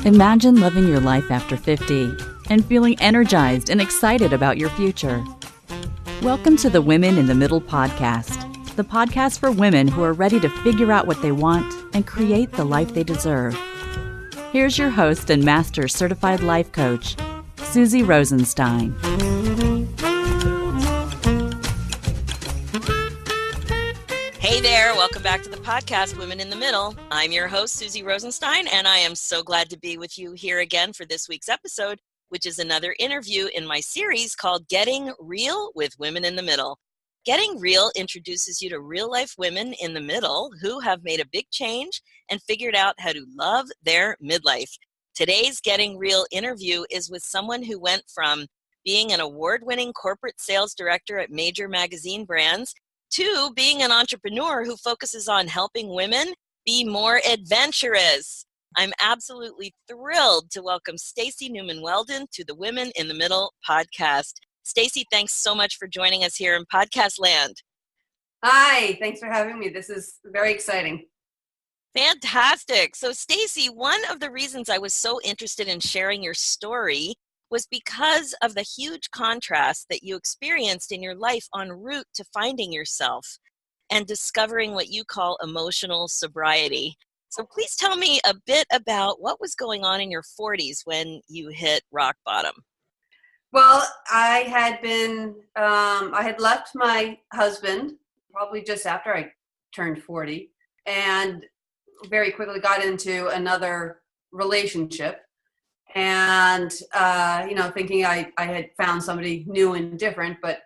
Imagine living your life after 50 and feeling energized and excited about your future. Welcome to the Women in the Middle podcast, the podcast for women who are ready to figure out what they want and create the life they deserve. Here's your host and master certified life coach, Suzy Rosenstein. Hey there, welcome back to the podcast, Women in the Middle. I'm your host, Suzy Rosenstein, and I am so glad to be with you here again for this week's episode, which is another interview in my series called Getting Real with Women in the Middle. Getting Real introduces you to real-life women in the middle who have made a big change and figured out how to love their midlife. Today's Getting Real interview is with someone who went from being an award-winning corporate sales director at major magazine brands to being an entrepreneur who focuses on helping women be more adventurous. I'm absolutely thrilled to welcome Stacey Newman Weldon to the Women in the Middle podcast. Stacey, thanks so much for joining us here in podcast land. Hi, thanks for having me. This is very exciting. Fantastic. So Stacey, one of the reasons I was so interested in sharing your story was because of the huge contrast that you experienced in your life en route to finding yourself and discovering what you call emotional sobriety. So please tell me a bit about what was going on in your 40s when you hit rock bottom. Well, I had left my husband probably just after I turned 40 and very quickly got into another relationship. And, thinking I had found somebody new and different, but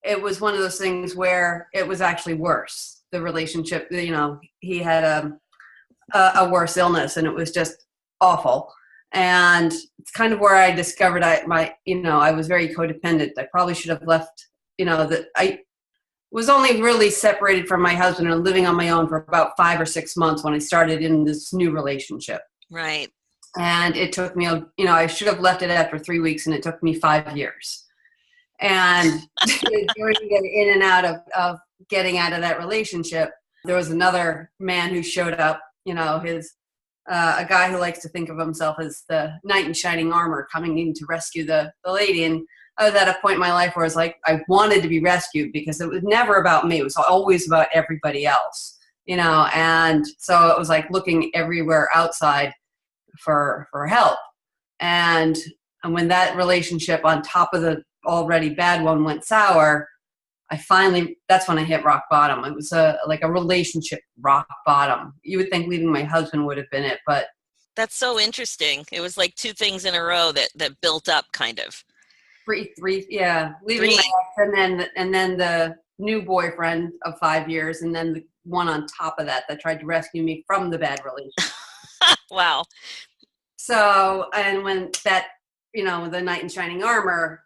it was one of those things where it was actually worse. The relationship, he had a worse illness and it was just awful. And it's kind of where I discovered I was very codependent. I probably should have left, that I was only really separated from my husband and living on my own for about 5 or 6 months when I started in this new relationship. Right. And it took me, I should have left it after 3 weeks, and it took me 5 years. And during in and out of getting out of that relationship, there was another man who showed up, a guy who likes to think of himself as the knight in shining armor coming in to rescue the lady. And I was at a point in my life where I was like, I wanted to be rescued because it was never about me. It was always about everybody else, and so it was like looking everywhere outside for help. And when that relationship on top of the already bad one went sour, that's when I hit rock bottom. It was like a relationship rock bottom. You would think leaving my husband would have been it, but That's so interesting. It was like two things in a row that built up kind of. Three, yeah. Leaving my ex and then the new boyfriend of 5 years, and then the one on top of that tried to rescue me from the bad relationship. Wow. So, and when that, the knight in shining armor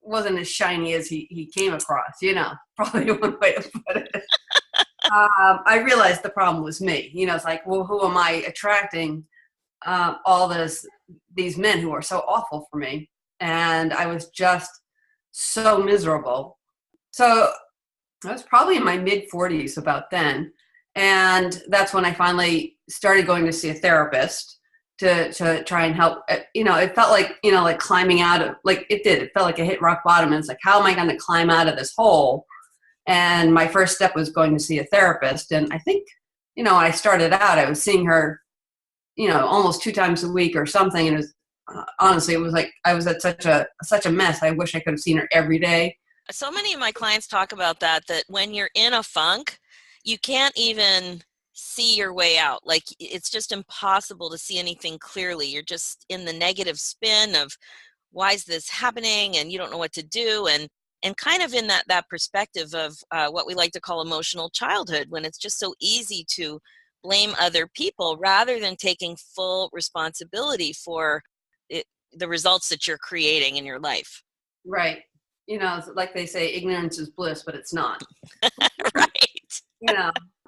wasn't as shiny as he came across, probably one way to put it. I realized the problem was me. It's like, well, who am I attracting all these men who are so awful for me? And I was just so miserable. So I was probably in my mid-40s about then. And that's when I finally started going to see a therapist to try and help. It felt like, like climbing out of, like it did. It felt like I hit rock bottom. And it's like, how am I going to climb out of this hole? And my first step was going to see a therapist. And I think, when I started out, I was seeing her, almost 2 times a week or something. And it was, honestly, it was like I was at such a mess. I wish I could have seen her every day. So many of my clients talk about that when you're in a funk, you can't even see your way out. Like it's just impossible to see anything clearly. You're just in the negative spin of why is this happening, and you don't know what to do, and kind of in that perspective of what we like to call emotional childhood, when it's just so easy to blame other people rather than taking full responsibility for the results that you're creating in your life. Right. Like they say, ignorance is bliss, but it's not. Right.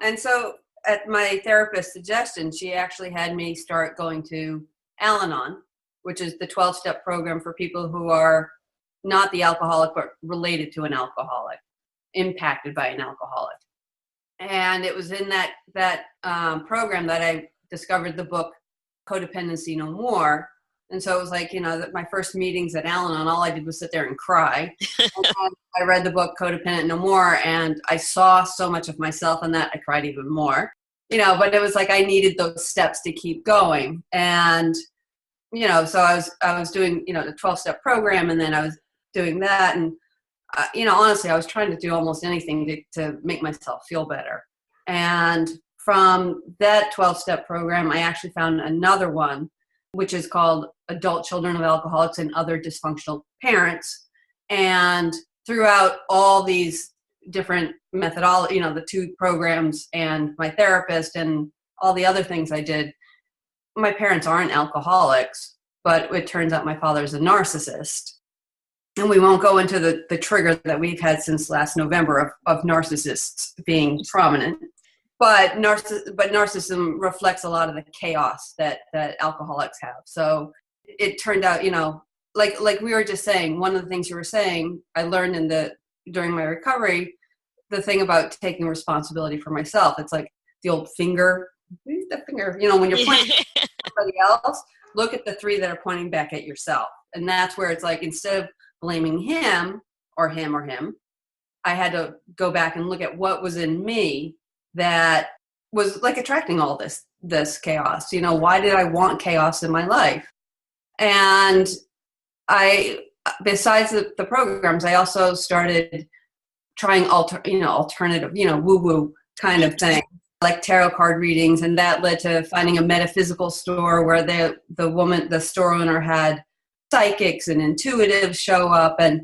And so at my therapist's suggestion, she actually had me start going to Al-Anon, which is the 12-step program for people who are not the alcoholic, but related to an alcoholic, impacted by an alcoholic. And it was in that program that I discovered the book Codependency No More. And so it was like, my first meetings at Al-Anon, all I did was sit there and cry. And then I read the book Codependent No More, and I saw so much of myself in that I cried even more. But it was like I needed those steps to keep going. And, so I was doing, the 12-step program, and then I was doing that. And, honestly, I was trying to do almost anything to make myself feel better. And from that 12-step program, I actually found another one, which is called Adult Children of Alcoholics and Other Dysfunctional Parents. And throughout all these different methodology, the 2 programs and my therapist and all the other things I did, my parents aren't alcoholics, but it turns out my father's a narcissist. And we won't go into the trigger that we've had since last November of narcissists being prominent. But narcissism reflects a lot of the chaos that alcoholics have. So it turned out, like we were just saying, one of the things you were saying, I learned during my recovery, the thing about taking responsibility for myself. It's like the old finger, when you're pointing at somebody else, look at the 3 that are pointing back at yourself. And that's where it's like, instead of blaming him or him, I had to go back and look at what was in me that was like attracting all this chaos. Why did I want chaos in my life? And besides the programs, I also started trying alternative, woo-woo kind of thing, like tarot card readings. And that led to finding a metaphysical store where the store owner had psychics and intuitives show up. And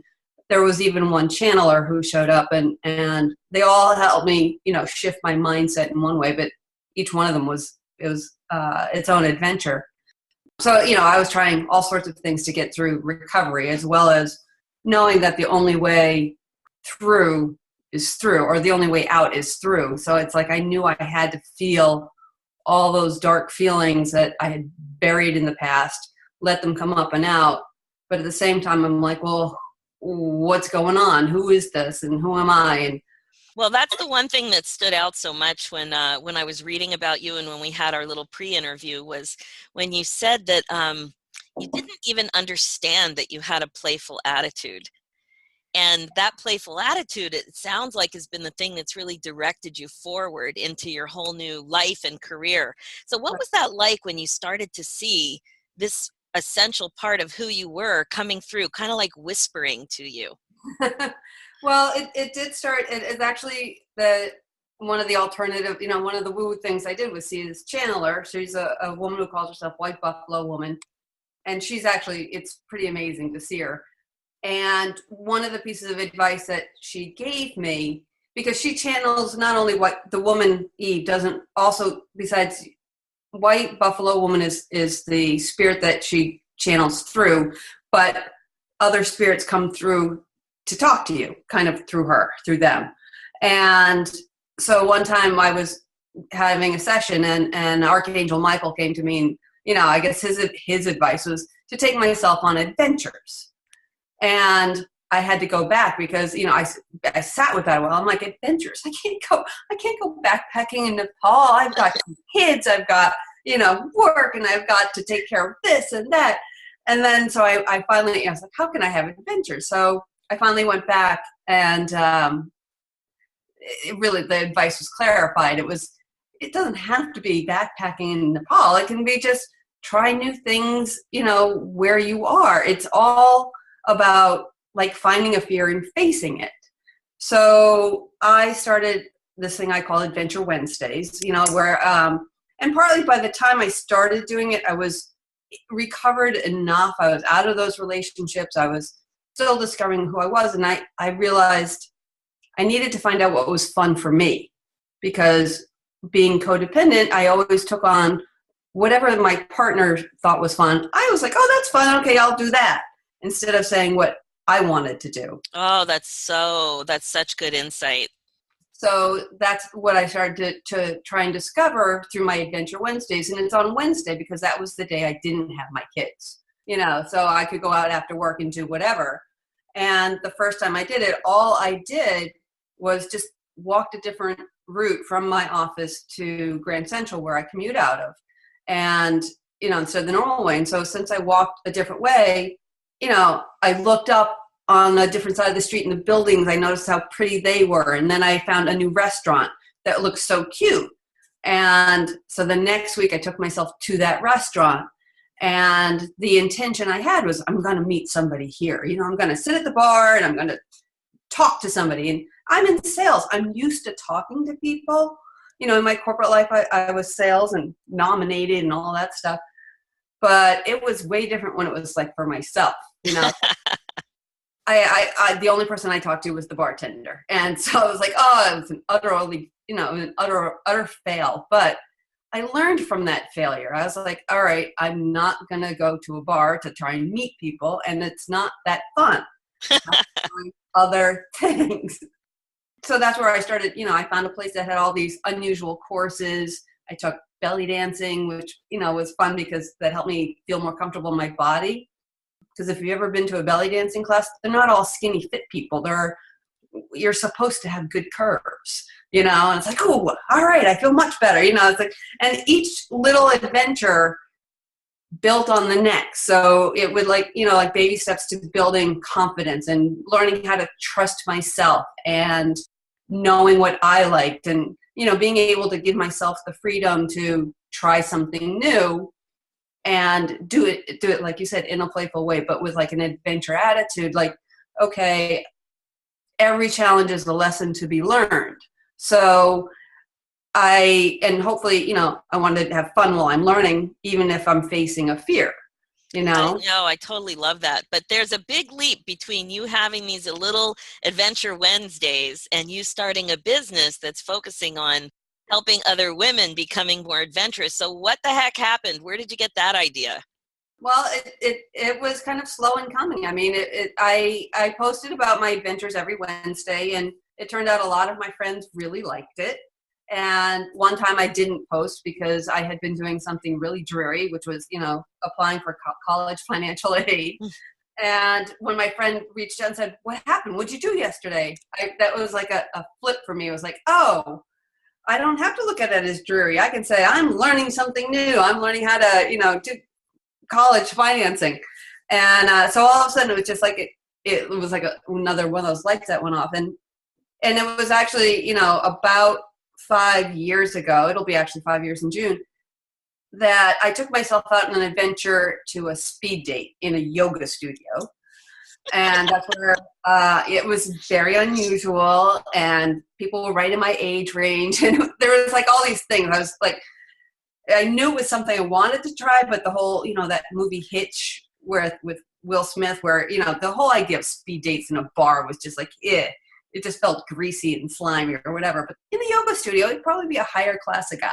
there was even one channeler who showed up, and they all helped me, shift my mindset in one way, but each one of them was its own adventure. So, I was trying all sorts of things to get through recovery, as well as knowing that the only way through is through, or the only way out is through. So it's like I knew I had to feel all those dark feelings that I had buried in the past, let them come up and out. But at the same time, I'm like, well, what's going on? Who is this? And who am I? And well, that's the one thing that stood out so much when I was reading about you and when we had our little pre-interview, was when you said that you didn't even understand that you had a playful attitude. And that playful attitude, it sounds like, has been the thing that's really directed you forward into your whole new life and career. So what was that like when you started to see this essential part of who you were coming through, kind of like whispering to you? Well, it did start. It's actually one of the alternative, one of the woo things I did was see this channeler. She's a woman who calls herself White Buffalo Woman. And it's pretty amazing to see her. And one of the pieces of advice that she gave me, because she channels not only what the woman Eve doesn't, also besides White Buffalo Woman is the spirit that she channels through, but other spirits come through to talk to you, kind of through them. And so one time I was having a session, and Archangel Michael came to me, and I guess his advice was to take myself on adventures. And I had to go back because I sat with that a while. I'm like, adventures? I can't go backpacking in Nepal. I've got kids. I've got work, and I've got to take care of this and that. And then so I finally, I was like, how can I have adventures? So I finally went back, and the advice was clarified. It doesn't have to be backpacking in Nepal. It can be just try new things, where you are. It's all about like finding a fear and facing it. So I started this thing I call Adventure Wednesdays, where, and partly by the time I started doing it, I was recovered enough. I was out of those relationships. I was still discovering who I was. And I realized I needed to find out what was fun for me, because being codependent, I always took on whatever my partner thought was fun. I was like, oh, that's fun. Okay, I'll do that. Instead of saying what I wanted to do. Oh, that's such good insight. So that's what I started to try and discover through my Adventure Wednesdays. And it's on Wednesday because that was the day I didn't have my kids, so I could go out after work and do whatever. And the first time I did it, all I did was just walked a different route from my office to Grand Central, where I commute out of. And instead of the normal way. And so since I walked a different way, I looked up on a different side of the street in the buildings. I noticed how pretty they were. And then I found a new restaurant that looked so cute. And so the next week I took myself to that restaurant. And the intention I had was, I'm going to meet somebody here. I'm going to sit at the bar and I'm going to talk to somebody. And I'm in sales. I'm used to talking to people. In my corporate life, I was sales and nominated and all that stuff. But it was way different when it was like for myself, I the only person I talked to was the bartender. And so I was like, it was an utter fail. But I learned from that failure. I was like, all right, I'm not going to go to a bar to try and meet people. And it's not that fun. I'm doing other things. So that's where I started, I found a place that had all these unusual courses. I took belly dancing, which, was fun because that helped me feel more comfortable in my body. Because if you've ever been to a belly dancing class, they're not all skinny fit people. You're supposed to have good curves, and it's like, oh, all right, I feel much better. It's like, and each little adventure built on the next. So it would like baby steps to building confidence and learning how to trust myself and knowing what I liked and, being able to give myself the freedom to try something new and do it, like you said, in a playful way, but with like an adventure attitude, like, okay, every challenge is a lesson to be learned. So hopefully, I wanted to have fun while I'm learning, even if I'm facing a fear, I know, I totally love that. But there's a big leap between you having these little Adventure Wednesdays and you starting a business that's focusing on helping other women becoming more adventurous. So what the heck happened? Where did you get that idea? Well, it was kind of slow in coming. I mean, I posted about my adventures every Wednesday, and it turned out a lot of my friends really liked it. And one time I didn't post because I had been doing something really dreary, which was, applying for college financial aid. And when my friend reached out and said, what happened? What'd you do yesterday? That was like a flip for me. It was like, oh, I don't have to look at it as dreary. I can say, I'm learning something new. I'm learning how to, do college financing. And so all of a sudden it was just like, it was like another one of those lights that went off. And it was actually, about 5 years ago, it'll be actually 5 years in June, that I took myself out on an adventure to a speed date in a yoga studio. And that's where it was very unusual, and people were right in my age range. And there was like all these things. I was like, I knew it was something I wanted to try, but the whole, that movie Hitch with Will Smith, where, the whole idea of speed dates in a bar was just like, it just felt greasy and slimy or whatever. But in the yoga studio, it'd probably be a higher class of guy,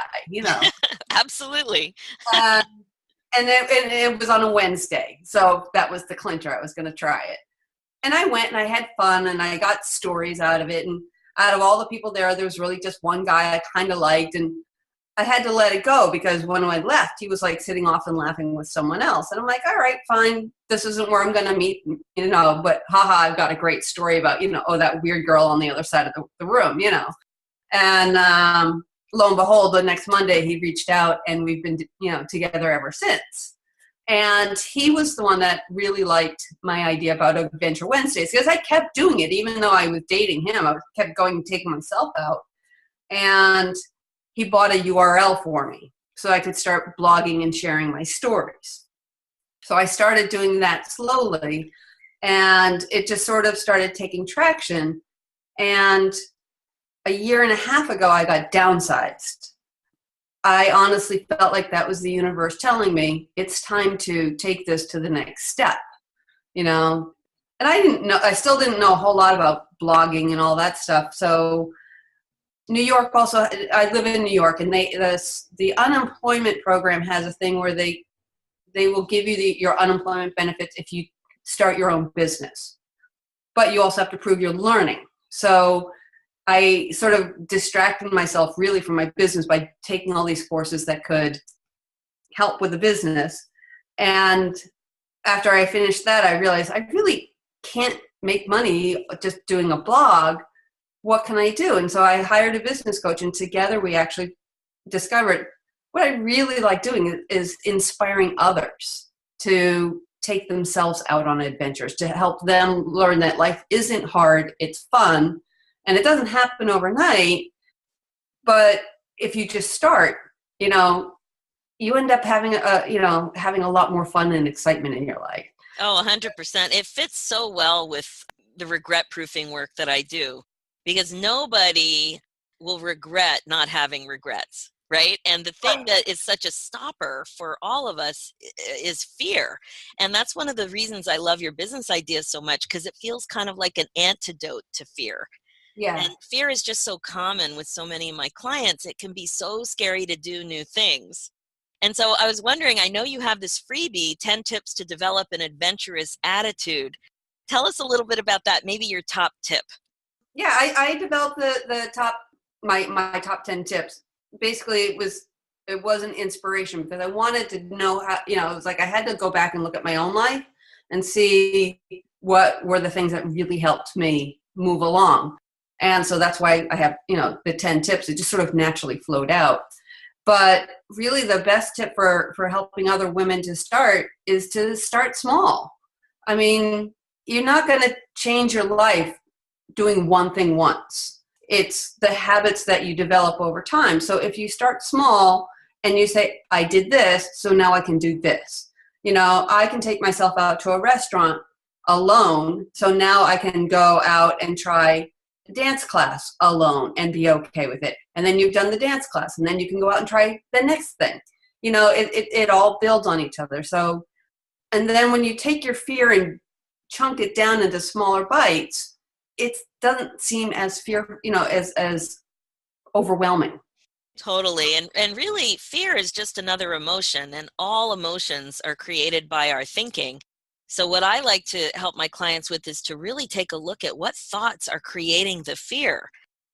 Absolutely. And it was on a Wednesday. So that was the clincher. I was going to try it. And I went and I had fun and I got stories out of it. And out of all the people there was really just one guy I kind of liked. And I had to let it go because when I left, he was like sitting off and laughing with someone else. And I'm like, all right, fine. This isn't where I'm going to meet, but haha, I've got a great story about, that weird girl on the other side of the room, And lo and behold, the next Monday he reached out and we've been, together ever since. And he was the one that really liked my idea about Adventure Wednesdays because I kept doing it. Even though I was dating him, I kept going and taking myself out. And he bought a URL for me so I could start blogging and sharing my stories. So I started doing that slowly, and it just sort of started taking traction. And a year and a half ago, I got downsized. I honestly felt like that was the universe telling me it's time to take this to the next step, And I still didn't know a whole lot about blogging and all that stuff. So New York also, I live in New York, and the unemployment program has a thing where they will give you your unemployment benefits if you start your own business. But you also have to prove you're learning. So I sort of distracted myself really from my business by taking all these courses that could help with the business. And after I finished that, I realized I really can't make money just doing a blog. What can I do? And so I hired a business coach, and together we actually discovered, what I really like doing is inspiring others to take themselves out on adventures, to help them learn that life isn't hard, it's fun, and it doesn't happen overnight. But if you just start, you end up having a lot more fun and excitement in your life. Oh, 100%. It fits so well with the regret proofing work that I do, because nobody will regret not having regrets, right? And the thing that is such a stopper for all of us is fear. And that's one of the reasons I love your business idea so much, because it feels kind of like an antidote to fear. Yeah. And fear is just so common with so many of my clients. It can be so scary to do new things. And so I was wondering, I know you have this freebie, 10 tips to develop an adventurous attitude. Tell us a little bit about that, maybe your top tip. Yeah, I developed the top, my top 10 tips. Basically, it was an inspiration because I wanted to know how, it was like I had to go back and look at my own life and see what were the things that really helped me move along. And so that's why I have, the 10 tips. It just sort of naturally flowed out. But really the best tip for helping other women to start is to start small. I mean, you're not going to change your life doing one thing once. It's the habits that you develop over time. So if you start small and you say, I did this, so now I can do this. I can take myself out to a restaurant alone, so now I can go out and try dance class alone and be okay with it. And then you've done the dance class, and then you can go out and try the next thing. It all builds on each other. So, and then when you take your fear and chunk it down into smaller bites, it doesn't seem as as overwhelming. Totally. And really, fear is just another emotion, and all emotions are created by our thinking. So what I like to help my clients with is to really take a look at what thoughts are creating the fear.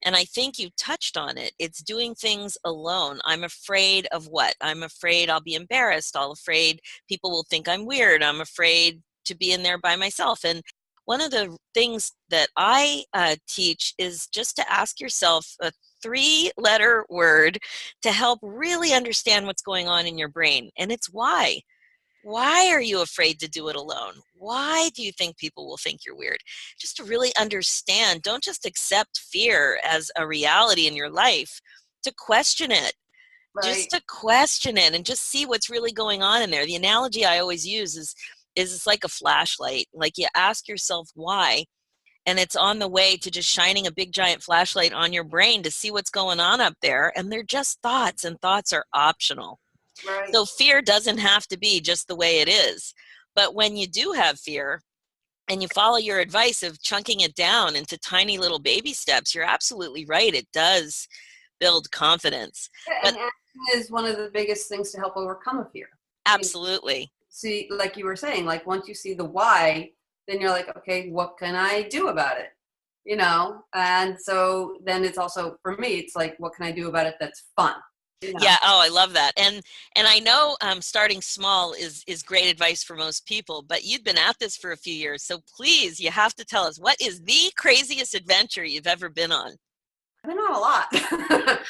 And I think you touched on it. It's doing things alone. I'm afraid of what? I'm afraid I'll be embarrassed. I'm afraid people will think I'm weird. I'm afraid to be in there by myself. And one of the things that I teach is just to ask yourself a 3-letter word to help really understand what's going on in your brain. And it's why. Why are you afraid to do it alone? Why do you think people will think you're weird? Just to really understand, don't just accept fear as a reality in your life, to question it. Right. Just to question it and just see what's really going on in there. The analogy I always use is it's like a flashlight. Like you ask yourself why, and it's on the way to just shining a big giant flashlight on your brain to see what's going on up there. And they're just thoughts, and thoughts are optional. Right. So fear doesn't have to be just the way it is. But when you do have fear and you follow your advice of chunking it down into tiny little baby steps, you're absolutely right. It does build confidence. And action is one of the biggest things to help overcome a fear. Absolutely. See, like you were saying, like once you see the why, then you're like, okay, what can I do about it? And so then it's also, for me, it's like, what can I do about it that's fun? Yeah. Oh, I love that. And I know starting small is great advice for most people, but you've been at this for a few years. So please, you have to tell us, what is the craziest adventure you've ever been on? I've been on a lot.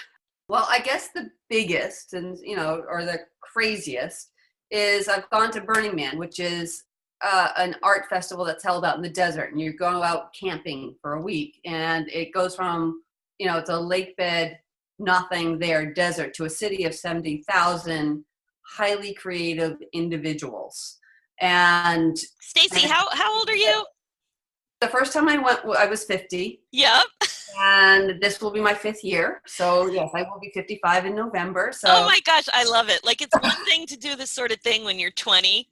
Well, I guess the biggest and, or the craziest is I've gone to Burning Man, which is an art festival that's held out in the desert. And you go out camping for a week. And it goes from, it's a lake bed, nothing there desert to a city of 70,000 highly creative individuals. And Stacey, how old are you? The first time I went, I was 50. Yep. And this will be my 5th year. So yes, I will be 55 in November. So oh my gosh, I love it. Like, it's one thing to do this sort of thing when you're 20,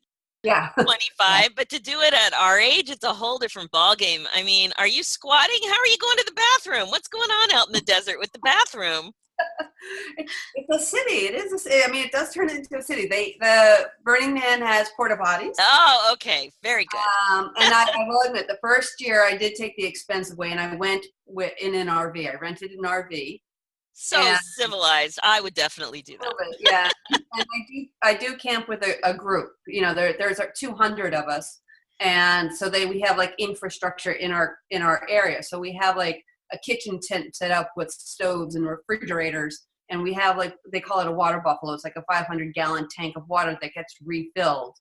yeah, 25, yeah. But to do it at our age, it's a whole different ballgame. I mean, are you squatting? How are you going to the bathroom? What's going on out in the desert with the bathroom? It's a city. It is a city. I mean, it does turn into a city. The Burning Man has porta potties. Oh, okay. Very good. And I will admit, the first year I did take the expensive way, and I went in an RV. I rented an RV. So civilized. I would definitely do that. Yeah. And I do camp with a group. There's 200 of us. And so we have like infrastructure in our area. So we have like a kitchen tent set up with stoves and refrigerators And we have they call it a water buffalo. It's like a 500-gallon tank of water that gets refilled.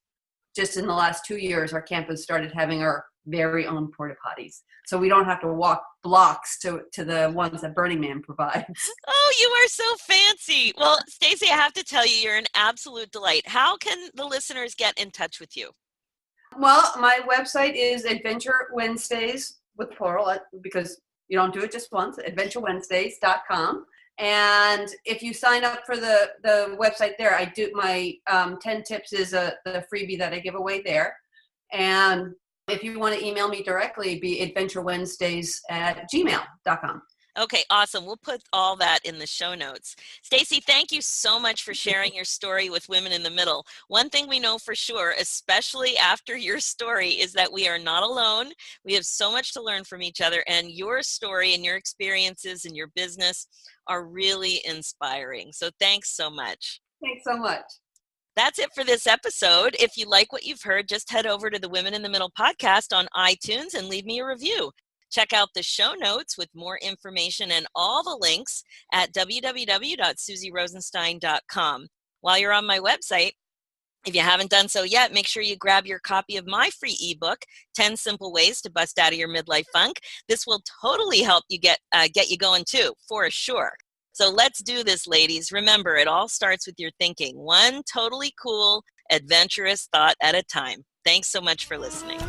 Just in the last 2 years, our campus started having our very own porta potties. So we don't have to walk blocks to the ones that Burning Man provides. Oh, you are so fancy. Well, Stacey, I have to tell you, you're an absolute delight. How can the listeners get in touch with you? Well, my website is Adventure Wednesdays with plural, because you don't do it just once, adventurewednesdays.com. And if you sign up for the website there, I do my 10 tips is the freebie that I give away there. And if you want to email me directly, it'd be adventurewednesdays@gmail.com. Okay, awesome. We'll put all that in the show notes. Stacey, thank you so much for sharing your story with Women in the Middle. One thing we know for sure, especially after your story, is that we are not alone. We have so much to learn from each other, and your story and your experiences and your business are really inspiring. So thanks so much. Thanks so much. That's it for this episode. If you like what you've heard, just head over to the Women in the Middle podcast on iTunes and leave me a review. Check out the show notes with more information and all the links at www.suzyrosenstein.com. While you're on my website, if you haven't done so yet, make sure you grab your copy of my free ebook, 10 Simple Ways to Bust Out of Your Midlife Funk. This will totally help you get you going too, for sure. So let's do this, ladies. Remember, it all starts with your thinking. One totally cool, adventurous thought at a time. Thanks so much for listening.